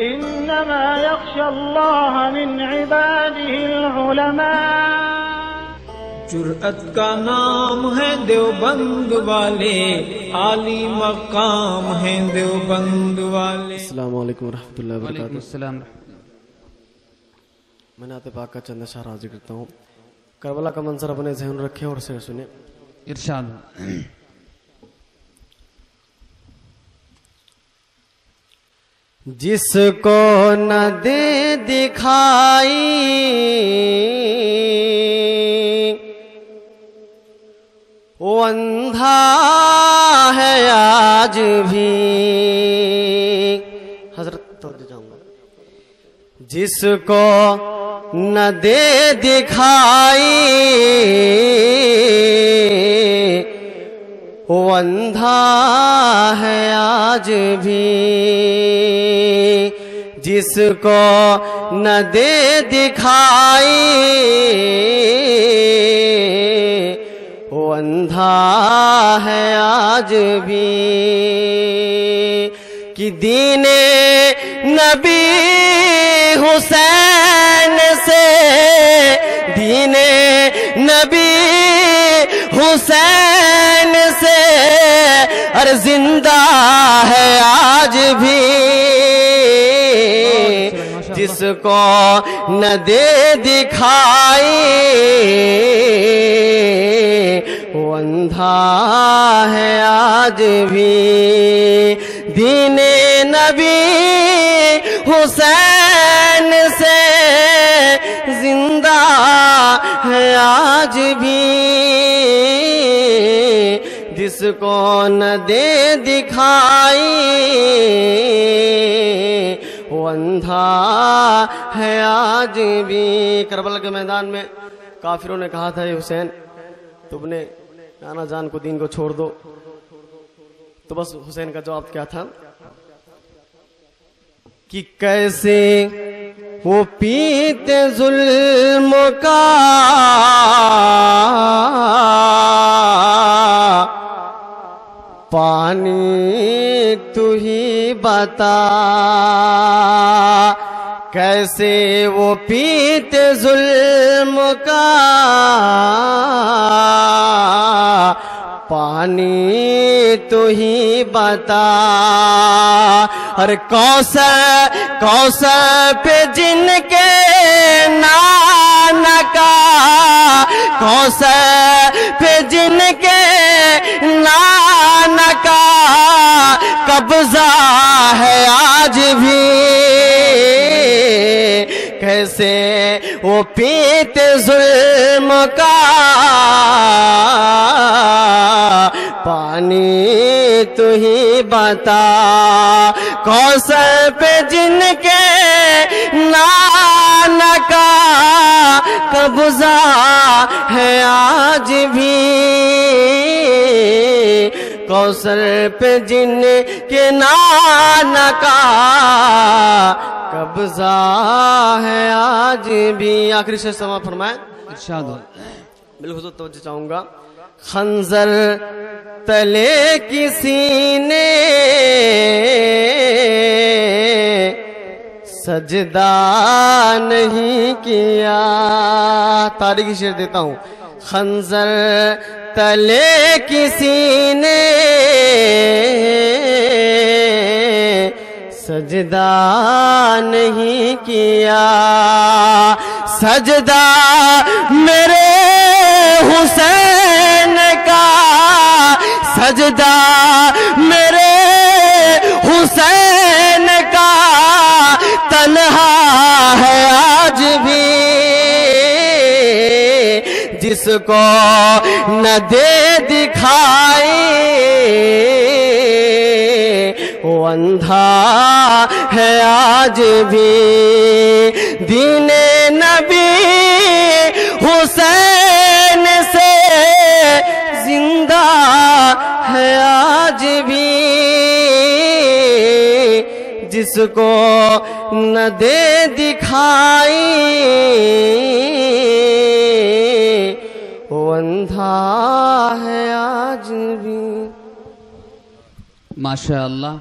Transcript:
इन्नमा यख्शल्लाह मिन इबादिहिल उलमा। जुर्अत का नाम है देवबंद वाले, आली मकाम है देवबंद वाले। अस्सलाम वालेकुम रहमतुल्लाहि व बरकातहू। अस्सलाम। मैं नाते पाक का चंद अशआर हाजिर करता हूँ। करबला का मंजर अपने ज़हन रखे और से सुने। इरशाद। जिसको न दे दिखाई वो अंधा है आज भी। हजरत तो जाऊंगा। जिसको न दे दिखाई वो अंधा है आज भी। जिसको न दे दिखाई वो अंधा है आज भी। कि दीने नबी हुसैन से, दीने नबी हुसैन से अरे जिंदा है आज भी। जिसको न दे दिखाई वो अंधा है आज भी। दीने नबी हुसैन से जिंदा है आज भी। जिसको न दे दिखाई वो अंधा है आज भी। करबला के मैदान में काफिरों ने कहा था, हुसैन तुमने नाना जान को, दीन को छोड़ दो। तो बस हुसैन का जवाब क्या था कि कैसे वो पीते जुल्म का पानी तू ही बता। कैसे वो पीते जुल्म का पानी तू ही बता। अरे कौसर पे जिनके नाना का, कौसर पे जिनके नाना का कब्जा है आज भी। कैसे वो पीते जुल्म का पानी तू ही बता। कौसर पे जिनके नाना का कब्जा है आज भी। कौसर पे जिनके नाना का कब्जा है आज भी। आखिरी शेर समाप्त फरमाए। इरशाद। बिल्कुल तवज्जो चाहूंगा। खंजर तले किसी ने सजदा नहीं किया। तारीखी शेर देता हूं। खंजर तले किसी ने सजदा नहीं किया। सजदा मेरे हुसैन का, सजदा मेरे हुसैन का तन्हा है आज भी। जिसको न दे दिखाई वो अंधा है आज भी। दीने नबी हुसैन से जिंदा है आज भी। जिसको न दे दिखाई वो अंधा है आज भी। माशा अल्लाह।